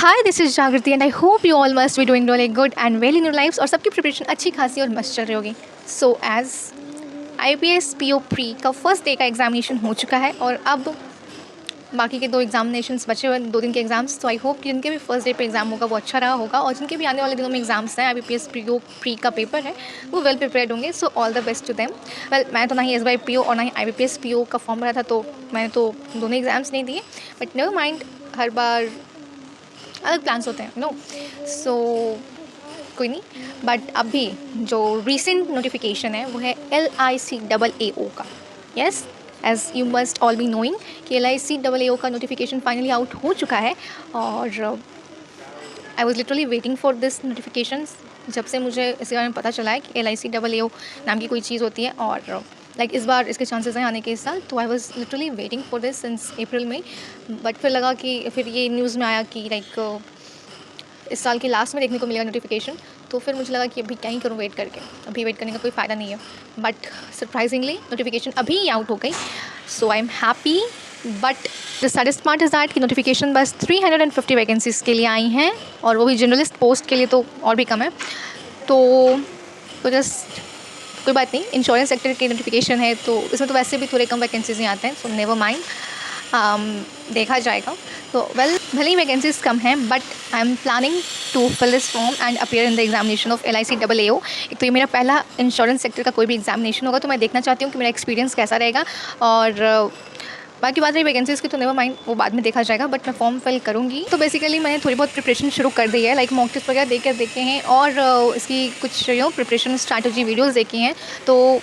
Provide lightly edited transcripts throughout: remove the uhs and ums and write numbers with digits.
Hi this is Jagriti and I hope you all must be doing really good and well in your lives और सबकी preparation अच्छी खासी और मस्त चल रही होगी। So as IPS PO pre का फर्स्ट डे का एग्जामिनेशन हो चुका है और अब बाकी के 2 एग्जामिनेशंस बचे हुए 2 दिन के एग्जाम्स। तो आई होप कि जिनके भी फर्स्ट डे पे एग्जाम होगा वो अच्छा रहा होगा और जिनके भी आने वाले दिनों में एग्जाम्स हैं IPS PO प्री का पेपर है वो वेल प्रिपेयर्ड होंगे। So all the best to them. Well मैं तो ना ही SBI PO और ना ही IPS PO का फॉर्म भरा था, तो मैंने तो दोनों एग्जाम्स नहीं दिए, बट नेवर माइंड, हर बार अलग प्लान्स होते हैं नो। सो कोई नहीं, बट अभी जो रिसेंट नोटिफिकेशन है वो है LICAAO का। Yes, as you must all be knowing कि LICAAO का नोटिफिकेशन फाइनली आउट हो चुका है और I was literally waiting for this notification. जब से मुझे इसके बारे में पता चला है कि LICAAO नाम की कोई चीज़ होती है और इस बार इसके चांसेस हैं आने के इस साल, तो आई was literally waiting for this since April में। बट फिर लगा कि फिर ये न्यूज़ में आया कि इस साल के लास्ट में देखने को मिलेगा नोटिफिकेशन, तो फिर मुझे लगा कि अभी क्या ही करूँ वेट करके, अभी वेट करने का कोई फ़ायदा नहीं है। बट सरप्राइजिंगली नोटिफिकेशन अभी ही आउट हो गई, so I am happy. But the saddest part is that कि नोटिफिकेशन बस 350 वैकेंसीज़ के लिए आई हैं और वो भी जर्नलिस्ट पोस्ट के लिए तो और भी कम है। तो जस्ट कोई बात नहीं, इंश्योरेंस सेक्टर की नोटिफिकेशन है तो इसमें तो वैसे भी थोड़े कम वैकेंसीज ही आते हैं, सो नेवर माइंड, देखा जाएगा। तो वेल भले ही वैकेंसीज कम हैं but I am planning to fill this form and appear in the examination of LICAAO। एक तो ये मेरा पहला इंश्योरेंस सेक्टर का कोई भी एग्जामिनेशन होगा, तो मैं देखना चाहती हूँ कि मेरा एक्सपीरियंस कैसा रहेगा। और बाकी बात रही वैकेंसीज़ की तो नेवर माइंड, वो बाद में देखा जाएगा, बट मैं फॉर्म फिल करूँगी। तो बेसिकली मैंने थोड़ी बहुत प्रिपरेशन शुरू कर दी है, मॉक टेस्ट वगैरह देखे हैं और इसकी कुछ प्रिपरेशन स्ट्रैटेजी वीडियोज़ देखी हैं। तो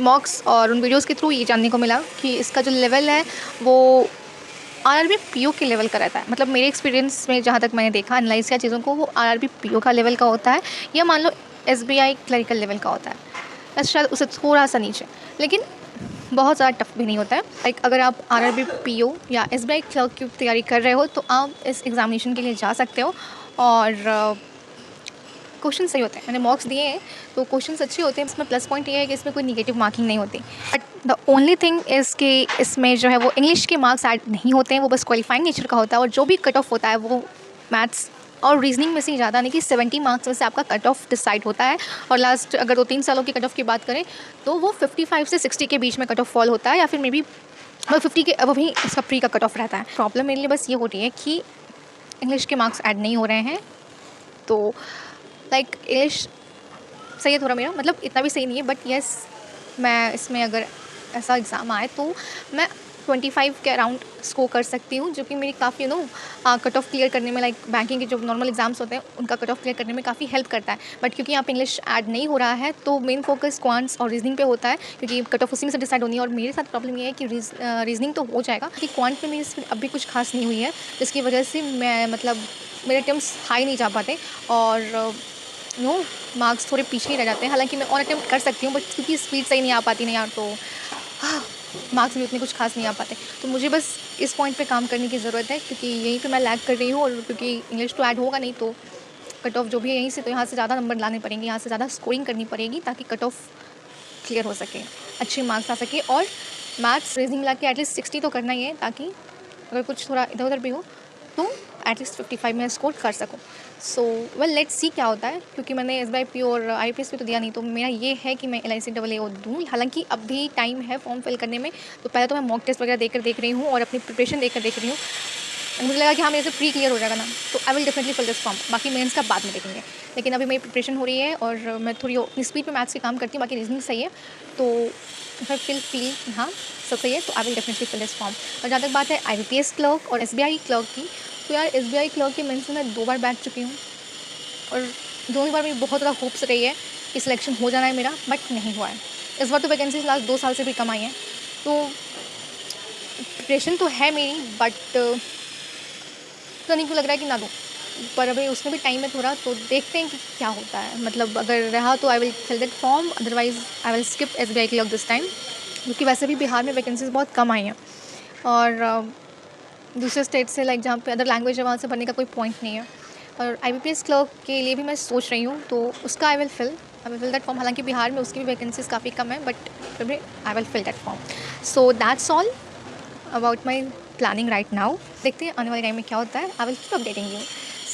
मॉक्स और उन वीडियोज़ के थ्रू ये जानने को मिला कि इसका जो लेवल है वो RRB PO के लेवल का रहता है। मतलब मेरे एक्सपीरियंस में जहाँ तक मैंने देखा एनालाइज किया चीज़ों को, वो RRB PO का लेवल का होता है, या मान लो SBI क्लरिकल लेवल का होता है, बस शायद उससे थोड़ा सा नीचे, लेकिन बहुत ज़्यादा टफ भी नहीं होता है। अगर आप RRB PO या SBI क्लर्क की तैयारी कर रहे हो तो आप इस एग्ज़ामिनेशन के लिए जा सकते हो। और क्वेश्चन सही होते हैं, मैंने मॉक्स दिए हैं तो क्वेश्चन अच्छे होते हैं। इसमें प्लस पॉइंट ये है कि इसमें कोई निगेटिव मार्किंग नहीं होती, but the only thing is कि इसमें जो है वो इंग्लिश के मार्क्स ऐड नहीं होते हैं, वो बस क्वालिफाइंग नेचर का होता है। और जो भी कट ऑफ होता है वो मैथ्स और रीजनिंग में से ही ज़्यादा नहीं कि 70 मार्क्स में से आपका कट ऑफ डिसाइड होता है। और लास्ट अगर 2-3 सालों की कट ऑफ की बात करें तो वो 55 से 60 के बीच में कट ऑफ फॉल होता है, या फिर मे बी 50 के अब भी इसका प्री का कट ऑफ रहता है। प्रॉब्लम मेरे लिए बस ये हो रही है कि इंग्लिश के मार्क्स ऐड नहीं हो रहे हैं। तो इंग्लिश सही है थोड़ा मेरा, मतलब इतना भी सही नहीं है, बट येस मैं इसमें अगर ऐसा एग्ज़ाम आए तो मैं 25 के अराउंड स्कोर कर सकती हूँ, जो कि मेरी काफ़ी कट ऑफ क्लियर करने में, बैंकिंग के जो नॉर्मल एग्जाम्स होते हैं उनका कट ऑफ क्लियर करने में काफ़ी हेल्प करता है। बट क्योंकि यहाँ पे इंग्लिश ऐड नहीं हो रहा है तो मेन फोकस क्वांट्स और रीजनिंग पे होता है, क्योंकि कट ऑफ उसी में से डिसाइड होनी है। और मेरे साथ प्रॉब्लम ये है कि रीजनिंग तो हो जाएगा कि क्वांट में मेरी अभी कुछ खास नहीं हुई है, जिसकी वजह से मैं मेरे अटेम्प्ट्स हाई नहीं जा पाते और मार्क्स थोड़े पीछे ही रह जाते हैं। हालांकि मैं और अटेम्प्ट कर सकती हूँ, बट क्योंकि स्पीड सही नहीं आ पाती नहीं यार, तो मार्क्स भी उतने कुछ खास नहीं आ पाते। तो मुझे बस इस पॉइंट पे काम करने की ज़रूरत है, क्योंकि यहीं पे मैं लैग कर रही हूँ। और क्योंकि इंग्लिश तो ऐड होगा नहीं तो कट ऑफ जो भी है यहीं से, तो यहाँ से ज़्यादा नंबर लाने पड़ेंगे, यहाँ से ज़्यादा स्कोरिंग करनी पड़ेगी ताकि कट ऑफ क्लियर हो सके, अच्छे मार्क्स आ सके। और मैथ्स रीजनिंग मिला के एटलीस्ट 60 तो करना ही है, ताकि अगर कुछ थोड़ा इधर उधर भी हो तो एटलीस्ट 55 में स्कोर कर सकूँ। सो वेल लेट्स सी क्या होता है, क्योंकि मैंने SBI PO और IPS भी तो दिया नहीं, तो मेरा ये है कि मैं LICAAO दूँ। हालांकि अभी टाइम है फॉर्म फिल करने में, तो पहले तो मैं मॉक टेस्ट वगैरह देख रही हूँ और अपनी प्रिपरेशन देख रही हूँ। मुझे लगा कि हाँ मेरे से प्री क्लियर हो जाएगा ना, तो I will definitely fill this form. बाकी मेंस का बाद में देखेंगे, लेकिन अभी मेरी प्रिपरेशन हो रही है और मैं थोड़ी अपनी स्पीड पे मैथ्स के काम करती हूँ, बाकी रीजनिंग सही है। तो मैं फील हाँ सब सही है, तो I will definitely fill this form. और जहाँ तक बात है IPS क्लर्क और SBI क्लर्क की, तो यार SBI क्लर्क के मेंस में मैं 2 बार बैठ चुकी हूँ और दोनों बार मेरी बहुत ज़्यादा होप्स रही है कि सिलेक्शन हो जाना है मेरा, बट नहीं हुआ है। इस बार तो वैकेंसीज लास्ट 2 साल से भी कम आई हैं, तो प्रिपरेशन तो है मेरी, बट तो नहीं को लग रहा है कि ना दूँ, पर अभी उसमें भी टाइम है थोड़ा, तो देखते हैं कि क्या होता है। मतलब अगर रहा तो I will fill that form, otherwise I will skip SBI clerk this time, क्योंकि वैसे भी बिहार में वैकेंसीज बहुत कम आई हैं और दूसरे स्टेट से जहाँ पे अदर लैंग्वेज है वहाँ से भरने का कोई पॉइंट नहीं है। और IBPS क्लर्क के लिए भी मैं सोच रही हूँ, तो उसका I will fill that form. हालांकि बिहार में उसकी भी वैकेंसीज काफ़ी कम है, बट फिर भी I will fill that form. So that's all about my planning right now. देखते हैं आने वाले टाइम में क्या होता है। I will keep updating you.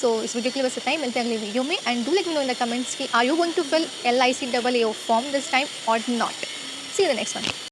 So इस वीडियो के लिए बस इतना ही, मिलते हैं अगले वीडियो में। And do let me know in the comments कि are you going to fill LICAAO form this time और not. See you the next one.